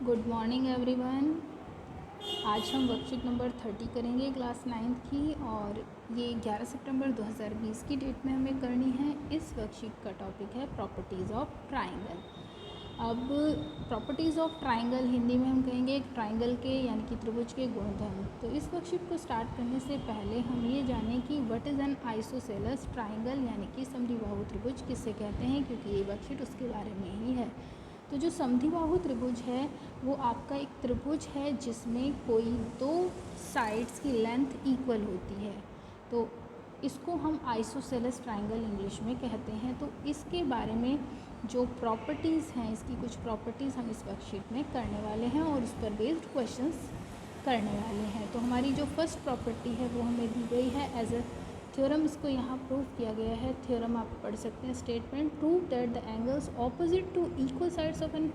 Good morning everyone. आज हम worksheet number 30 करेंगे क्लास 9th की, और ये 11 सितंबर 2020 की डेट में हमें करनी है। इस वर्कशीट का टॉपिक है प्रॉपर्टीज़ ऑफ ट्राइंगल। अब प्रॉपर्टीज़ ऑफ ट्राइंगल हिंदी में हम कहेंगे ट्राइंगल के यानी कि त्रिभुज के गुणधर्म। तो इस वर्कशीट को स्टार्ट करने से पहले हम ये जानें कि what is an isosceles triangle यानी कि समद्विबाहु त्रिभुज किसे कहते हैं, क्योंकि ये वर्कशीट उसके बारे में ही है। तो जो समद्विबाहु त्रिभुज है वो आपका एक त्रिभुज है जिसमें कोई दो साइड्स की लेंथ इक्वल होती है, तो इसको हम आइसोसेलेस ट्राइंगल इंग्लिश में कहते हैं। तो इसके बारे में जो प्रॉपर्टीज़ हैं, इसकी कुछ प्रॉपर्टीज़ हम इस वर्कशीट में करने वाले हैं और उस पर बेस्ड क्वेश्चंस करने वाले हैं। तो हमारी जो फर्स्ट प्रॉपर्टी है वो हमें दी गई है एज अ थ्योरम। इसको यहाँ प्रूव किया गया है। थ्योरम आप पढ़ सकते हैं। Statement prove that the angles opposite to equal sides of an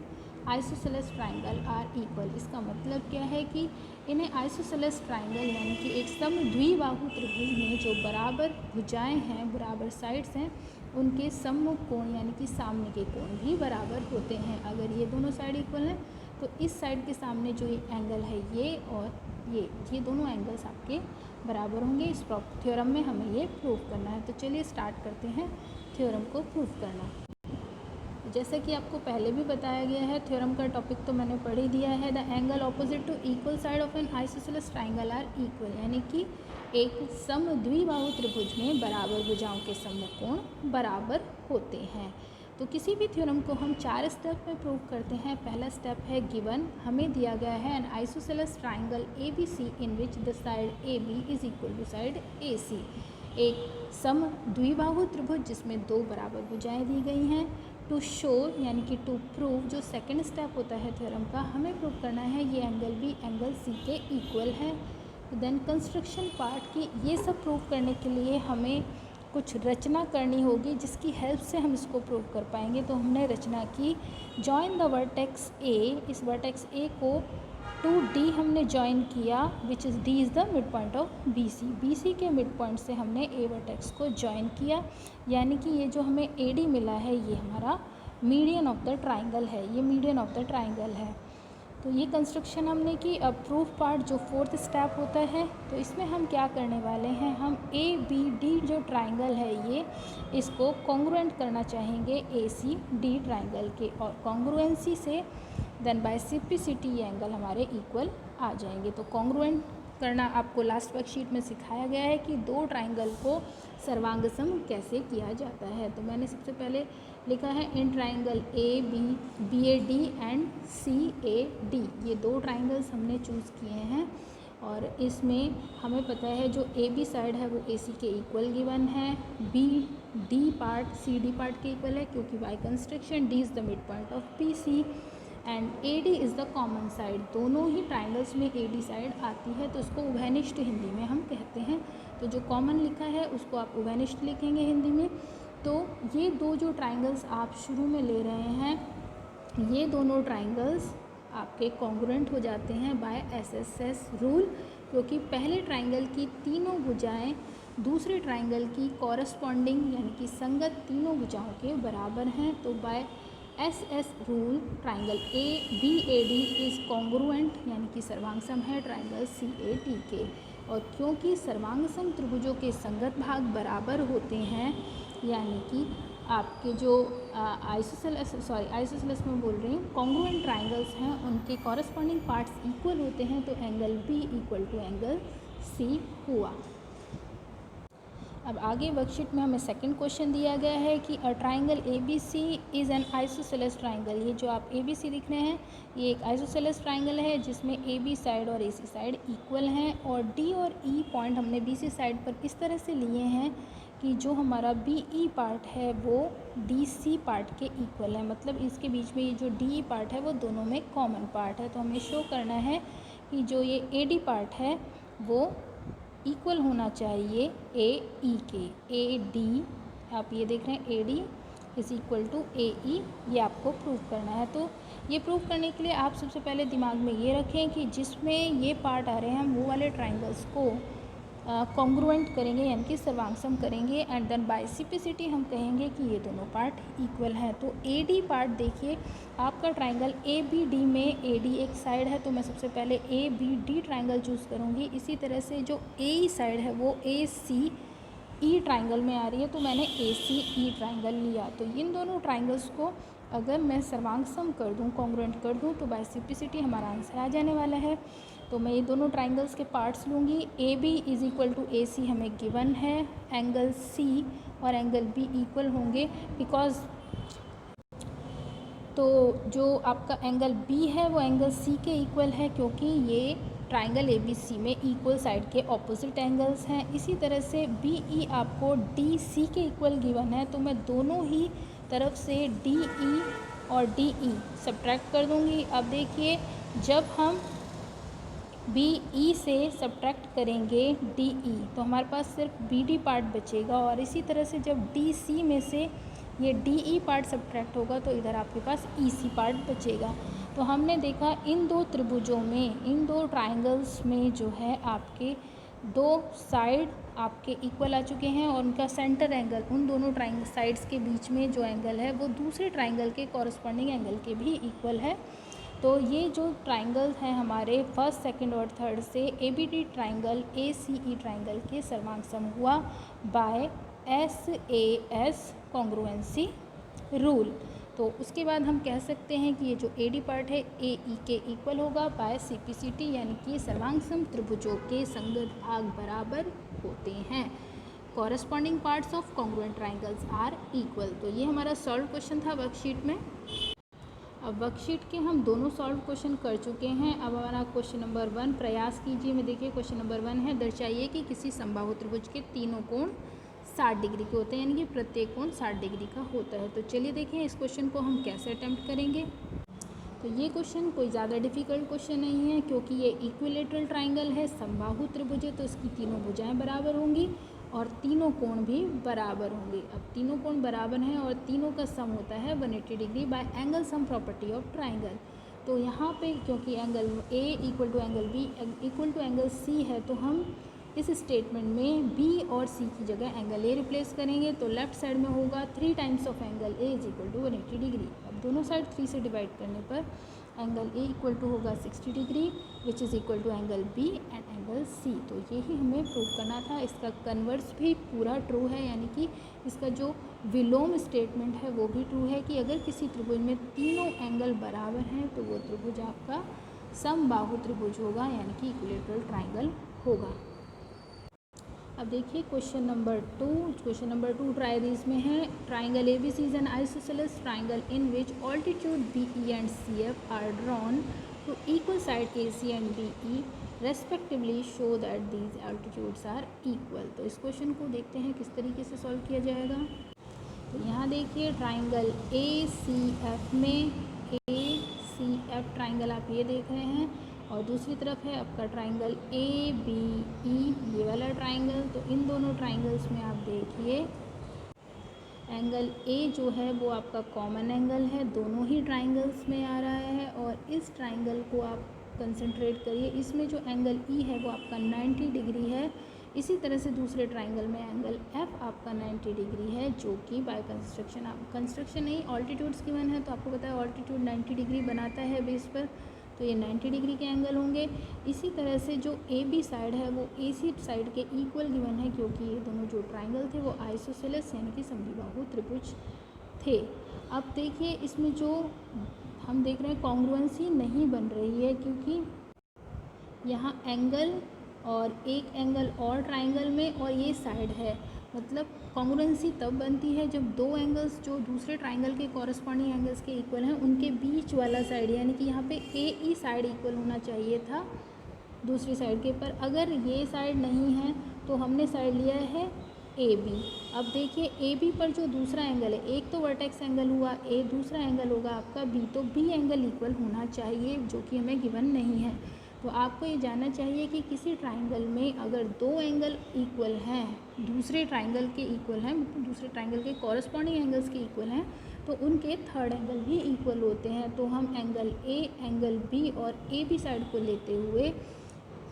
isosceles triangle are equal. इसका मतलब क्या है कि इन्हें आइसोसेलेस ट्राइंगल यानी कि एक समद्विबाहु त्रिभुज में जो बराबर भुजाएं हैं, बराबर साइड्स हैं, उनके सम्मुख कोण यानी कि सामने के कोण भी बराबर होते हैं। अगर ये दोनों साइड इक्वल हैं तो इस साइड के सामने जो ये एंगल है ये और ये दोनों एंगल्स आपके बराबर होंगे। इस थ्योरम में हमें ये प्रूव करना है। तो चलिए स्टार्ट करते हैं थ्योरम को प्रूव करना। जैसा कि आपको पहले भी बताया गया है, थ्योरम का टॉपिक तो मैंने पढ़ ही दिया है। The angle opposite to equal side of an isosceles triangle are equal, यानी कि एक समद्विबाहु त्रिभुज में बराबर भुजाओं के सम्मुख कोण बराबर होते हैं। तो किसी भी थ्योरम को हम 4 स्टेप में प्रूव करते हैं। पहला स्टेप है गिवन, हमें दिया गया है an isosceles triangle A B C in which the side A B is equal to side A C. एक समद्विबाहु त्रिभुज जिसमें दो बराबर भुजाएं दी गई हैं। टू शो यानी कि टू प्रूव, जो सेकंड स्टेप होता है थ्योरम का, हमें प्रूव करना है ये एंगल भी एंगल सी के इक्वल है। देन कंस्ट्रक्शन पार्ट की ये सब प्रूव करने के लिए हमें कुछ रचना करनी होगी जिसकी हेल्प से हम इसको प्रूव कर पाएंगे। तो हमने रचना की, जॉइन द वर्टेक्स ए, इस वर्टेक्स ए को टू डी हमने ज्वाइन किया, which is D is the mid point of B C. B C के मिड पॉइंट से हमने ए वर्टेक्स को ज्वाइन किया, यानी कि ये जो हमें ए डी मिला है ये हमारा मीडियन ऑफ द ट्राइंगल है, ये मीडियन ऑफ द ट्राइंगल है। तो ये कंस्ट्रक्शन हमने की। अब प्रूफ पार्ट जो फोर्थ स्टेप होता है, तो इसमें हम क्या करने वाले हैं, हम ए बी डी जो ट्राइंगल है ये इसको कॉन्ग्रुएंट करना चाहेंगे ए सी डी ट्राइंगल के, और कॉन्ग्रुएंसी से देन बाय सिम्प्लिसिटी ये एंगल हमारे इक्वल आ जाएंगे। तो कॉन्ग्रुएंट करना आपको लास्ट वर्कशीट में सिखाया गया है कि दो ट्राइंगल को सर्वांगसम कैसे किया जाता है। तो मैंने सबसे पहले लिखा है in triangle A B B A D and C A D, ये दो ट्राइंगल्स हमने चूज़ किए हैं। और इसमें हमें पता है जो ए बी साइड है वो ए सी के इक्वल गिवन है, B D part C D part के इक्वल है, क्योंकि by construction D is the mid point of P C and A D is the common side. दोनों ही triangles में ए डी साइड आती है, तो उसको उभयनिष्ठ हिंदी में हम कहते हैं। तो जो कॉमन लिखा है उसको आप उभयनिष्ठ लिखेंगे हिंदी में। तो ये दो जो ट्राइंगल्स आप शुरू में ले रहे हैं, ये दोनों ट्राइंगल्स आपके कॉन्ग्रुएंट हो जाते हैं बाय एसएसएस रूल, क्योंकि पहले ट्राइंगल की तीनों भुजाएं दूसरे ट्राइंगल की कॉरस्पॉन्डिंग यानी कि संगत तीनों भुजाओं के बराबर हैं। तो by S S rule triangle A B A D is congruent यानी कि सर्वांगसम है ट्राइंगल सी ए डी के। और क्योंकि सर्वांगसम त्रिभुजों के संगत भाग बराबर होते हैं, यानी कि आपके जो आइसोसेलेस में बोल रही हूँ, कॉन्ग्रुएंट ट्राइंगल्स हैं, उनके कॉरस्पॉन्डिंग पार्ट्स इक्वल होते हैं, तो angle B equal to angle C हुआ। अब आगे वर्कशीट में हमें सेकंड क्वेश्चन दिया गया है कि a triangle A B C is an isosceles triangle. ये जो आप ए बी सी दिख रहे हैं ये एक आइसोसेलेस ट्राइंगल है जिसमें ए बी साइड और ए सी साइड इक्वल हैं, और डी और ई पॉइंट हमने बी सी साइड पर इस तरह से लिए हैं कि जो हमारा बी ई पार्ट है वो डी सी पार्ट के इक्वल है, मतलब इसके बीच में ये जो डी ई पार्ट है वो दोनों में कॉमन पार्ट है। तो हमें शो करना है कि जो ये ए डी पार्ट है वो इक्वल होना चाहिए ए ई के। ए डी आप ये देख रहे हैं A D is equal to A E, ये आपको प्रूव करना है। तो ये प्रूव करने के लिए आप सबसे पहले दिमाग में ये रखें कि जिसमें ये पार्ट आ रहे हैं हम वो वाले ट्राइंगल्स को कॉन्ग्रुएंट करेंगे यानी कि सर्वांगसम करेंगे, एंड देन बाइसिपिसिटी हम कहेंगे कि ये दोनों पार्ट इक्वल हैं। तो ए डी पार्ट देखिए, आपका ट्राइंगल ए बी डी में ए डी एक साइड है, तो मैं सबसे पहले A B D triangle choose करूँगी। इसी तरह से जो ए ई साइड है वो ए सी ई ट्राइंगल में आ रही है, तो मैंने ए सी ई ट्राइंगल लिया। तो इन दोनों ट्राइंगल्स को अगर मैं सर्वांगसम कर दूँ, कॉन्ग्रुएंट कर दूँ, तो बाइसिपिसिटी हमारा आंसर आ जाने वाला है। तो मैं ये दोनों ट्राइंगल्स के पार्ट्स लूँगी। A B is equal to A C हमें गिवन है, एंगल सी और एंगल बी इक्वल होंगे बिकॉज, तो जो आपका एंगल बी है वो एंगल सी के इक्वल है, क्योंकि ये ट्राइंगल ए बी सी में इक्वल साइड के ऑपोजिट एंगल्स हैं। इसी तरह से बी ई आपको डी सी के इक्वल गिवन है, तो मैं दोनों ही तरफ से डी ई और डी ई सब्ट्रैक्ट कर दूँगी। अब देखिए, जब हम बी ई से सब्ट्रैक्ट करेंगे डी ई, तो हमारे पास सिर्फ बी डी पार्ट बचेगा, और इसी तरह से जब डी सी में से ये डी ई पार्ट सब्ट्रैक्ट होगा तो इधर आपके पास ई सी पार्ट बचेगा। तो हमने देखा इन दो त्रिभुजों में, इन दो ट्राइंगल्स में जो है आपके दो साइड आपके इक्वल आ चुके हैं, और उनका सेंटर एंगल उन दोनों ट्राइंगल साइड्स के बीच में जो एंगल है वो दूसरे ट्राइंगल के कॉरस्पॉन्डिंग एंगल के भी इक्वल है। तो ये जो ट्राइंगल हैं हमारे फर्स्ट, सेकंड और थर्ड से A B D triangle A C E triangle के सर्वांगसम हुआ by S A S congruency rule. तो उसके बाद हम कह सकते हैं कि ये जो ए डी पार्ट है ए ई के इक्वल होगा by C P C T, यानी कि सर्वांगसम त्रिभुजों के संगत भाग बराबर होते हैं। Corresponding parts of congruent triangles are equal. तो ये हमारा सॉल्व क्वेश्चन था वर्कशीट में। अब वर्कशीट के हम दोनों सॉल्व क्वेश्चन कर चुके हैं। अब हमारा क्वेश्चन नंबर 1 प्रयास कीजिए में। देखिए क्वेश्चन नंबर 1 है, दर्शाइए कि किसी समबाहु त्रिभुज के तीनों कोण 60 डिग्री के होते हैं, यानी कि प्रत्येक कोण 60 डिग्री का होता है। तो चलिए देखें इस क्वेश्चन को हम कैसे अटेम्प्ट करेंगे। तो ये क्वेश्चन कोई ज़्यादा डिफिकल्ट क्वेश्चन नहीं है, क्योंकि ये इक्विलेटरल ट्राइंगल है, समबाहु त्रिभुज है, तो इसकी तीनों भुजाएं बराबर होंगी और तीनों कोण भी बराबर होंगे। अब तीनों कोण बराबर हैं और तीनों का सम होता है 180 degree by angle sum property of triangle. तो यहाँ पे क्योंकि angle A equal to angle B equal to angle C है, तो हम इस स्टेटमेंट में बी और सी की जगह एंगल ए रिप्लेस करेंगे। तो लेफ्ट साइड में होगा 3 times of angle A is equal to 180 degree. अब दोनों साइड 3 से डिवाइड करने पर एंगल ए इक्वल टू होगा 60 degree which is equal to angle B and angle C. तो यही हमें प्रूव करना था। इसका कन्वर्स भी पूरा ट्रू है, यानी कि इसका जो विलोम स्टेटमेंट है वो भी ट्रू है कि अगर किसी त्रिभुज में तीनों एंगल बराबर हैं तो वो त्रिभुज आपका समबाहु त्रिभुज होगा, यानी कि इक्विलेटरल ट्राइंगल होगा। अब देखिए question number 2। Question number 2 try these में है, triangle A B C is an isosceles triangle in which altitude B E and C F are drawn to equal side A C and B E respectively show that these altitudes are equal. तो इस question को देखते हैं किस तरीके से solve किया जाएगा। तो यहाँ देखिए ट्राइंगल ए सी एफ में ए सी एफ ट्राइंगल आप ये देख रहे हैं, और दूसरी तरफ है आपका ट्राइंगल ए बी ई, ये वाला ट्राइंगल। तो इन दोनों ट्राइंगल्स में आप देखिए एंगल ए जो है वो आपका कॉमन एंगल है, दोनों ही ट्राइंगल्स में आ रहा है। और इस ट्राइंगल को आप कंसंट्रेट करिए, इसमें जो एंगल ई है वो आपका 90 डिग्री है। इसी तरह से दूसरे ट्राइंगल में एंगल एफ आपका 90 डिग्री है, जो कि बाय कंस्ट्रक्शन, आप कंस्ट्रक्शन नहीं ऑल्टीट्यूड्स गिवन है, तो आपको पता है ऑल्टीट्यूड 90 डिग्री बनाता है बेस पर, तो ये 90 डिग्री के एंगल होंगे। इसी तरह से जो ए बी साइड है वो ए सी साइड के इक्वल गिवन है, क्योंकि ये दोनों जो ट्राइंगल थे वो आइसोसेलेस यानी कि समद्विबाहु त्रिभुज थे। अब देखिए इसमें जो हम देख रहे हैं कॉन्ग्रुएंसी नहीं बन रही है, क्योंकि यहाँ एंगल और एक एंगल और ट्राइंगल में और ये साइड है। मतलब कॉन्ग्रुएंसी तब बनती है जब दो एंगल्स जो दूसरे ट्राइंगल के कॉरस्पॉन्डिंग एंगल्स के इक्वल हैं उनके बीच वाला साइड, यानी कि यहाँ पे ए ई साइड इक्वल होना चाहिए था दूसरी साइड के, पर अगर ये साइड नहीं है तो हमने साइड लिया है ए बी। अब देखिए ए बी पर जो दूसरा एंगल है, एक तो वर्टेक्स एंगल हुआ ए, दूसरा एंगल होगा आपका बी, तो बी एंगल इक्वल होना चाहिए, जो कि हमें गिवन नहीं है। तो आपको ये जानना चाहिए कि किसी ट्राइंगल में अगर दो एंगल इक्वल हैं, दूसरे ट्राइंगल के इक्वल हैं, मतलब दूसरे ट्राइंगल के कॉरस्पॉन्डिंग एंगल्स के इक्वल हैं, तो उनके थर्ड एंगल भी इक्वल होते हैं। तो हम एंगल ए, एंगल बी और ए बी साइड को लेते हुए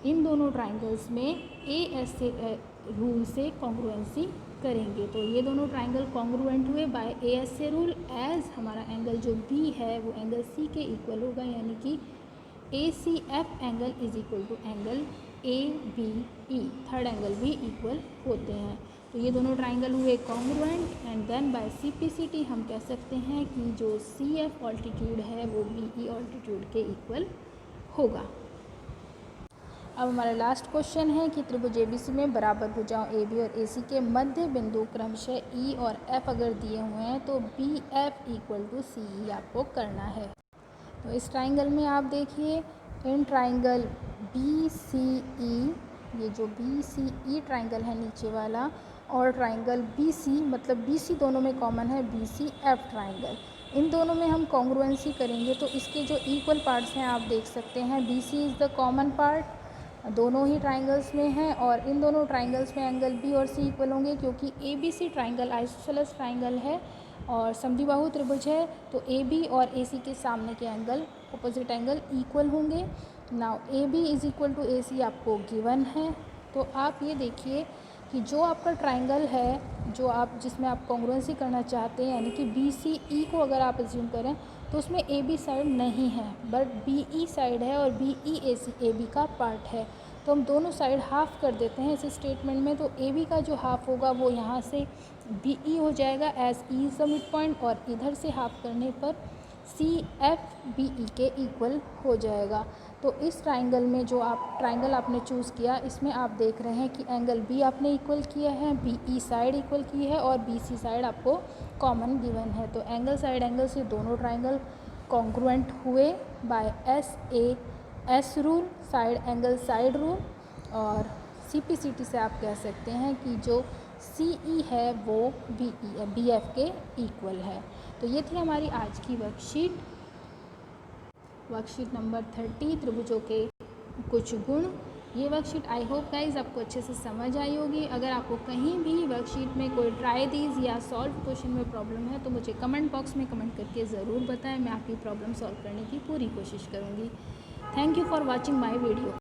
इन दोनों ट्राइंगल्स में ए एस से रूल से कॉन्ग्रुएंसी करेंगे। तो ये दोनों ट्राइंगल कॉन्ग्रुएंट हुए बाय ए एस से रूल, एज हमारा एंगल जो बी है वो एंगल सी के इक्वल होगा, यानी कि A C F angle is equal to angle A B E, third angle भी इक्वल होते हैं। तो ये दोनों ट्राइंगल हुए congruent and then by C P C T हम कह सकते हैं कि जो सी एफ ऑल्टीट्यूड है वो बी ई ऑल्टीट्यूड के इक्वल होगा। अब हमारा लास्ट क्वेश्चन है कि त्रिभुज एबीसी में बराबर भुजाओं ए बी और ए सी के मध्य बिंदु क्रमशः ई और एफ अगर दिए हुए हैं तो बी एफ इक्वल टू सी ई आपको करना है। तो इस ट्राइंगल में आप देखिए, इन ट्राइंगल बी सी ई, ये जो बी सी ई ट्राइंगल है नीचे वाला, और ट्राइंगल बी सी, मतलब बी सी दोनों में कॉमन है, बी सी एफ ट्राइंगल, इन दोनों में हम कॉन्ग्रुएंसी करेंगे। तो इसके जो इक्वल पार्ट्स हैं आप देख सकते हैं, B C is the common part, दोनों ही ट्राइंगल्स में हैं, और इन दोनों ट्राइंगल्स में एंगल बी और सी इक्वल होंगे, क्योंकि A B C triangle isosceles triangle है और समद्विबाहु त्रिभुज है। तो ए बी और ए सी के सामने के एंगल, अपोजिट एंगल इक्वल होंगे। Now A B is equal to A C आपको गिवन है। तो आप ये देखिए कि जो आपका ट्राइंगल है, जो आप जिसमें आप कॉन्ग्रुएंसी करना चाहते हैं, यानी कि बी सी ई को अगर आप एज्यूम करें तो उसमें ए बी साइड नहीं है, बट बी ई साइड है और B E A C A B का पार्ट है। तो हम दोनों साइड हाफ कर देते हैं इस स्टेटमेंट में। तो ए बी का जो हाफ होगा वो यहाँ से बी ई हो जाएगा as E is the mid point, और इधर से हाफ करने पर सी एफ बी ई के इक्वल हो जाएगा। तो इस ट्राइंगल में जो आप ट्राइंगल आपने चूज़ किया, इसमें आप देख रहे हैं कि एंगल बी आपने इक्वल किया है, बी ई साइड इक्वल की है, और बी सी साइड आपको कॉमन गिवन है। तो एंगल साइड एंगल से दोनों ट्राइंगल कॉन्ग्रुएंट हुए bye S A S rule, side angle side rule, और सी पी सी टी से आप कह सकते हैं कि जो सी ई है वो बी एफ के इक्वल है। तो ये थी हमारी आज की वर्कशीट, वर्कशीट नंबर 30, त्रिभुजों के कुछ गुण। ये वर्कशीट आई होप गाइज आपको अच्छे से समझ आई होगी। अगर आपको कहीं भी वर्कशीट में कोई ट्राई दीज या सॉल्व क्वेश्चन में प्रॉब्लम है तो मुझे कमेंट बॉक्स में कमेंट करके ज़रूर बताएं, मैं आपकी प्रॉब्लम सॉल्व करने की पूरी कोशिश करूँगी। Thank you for watching my video.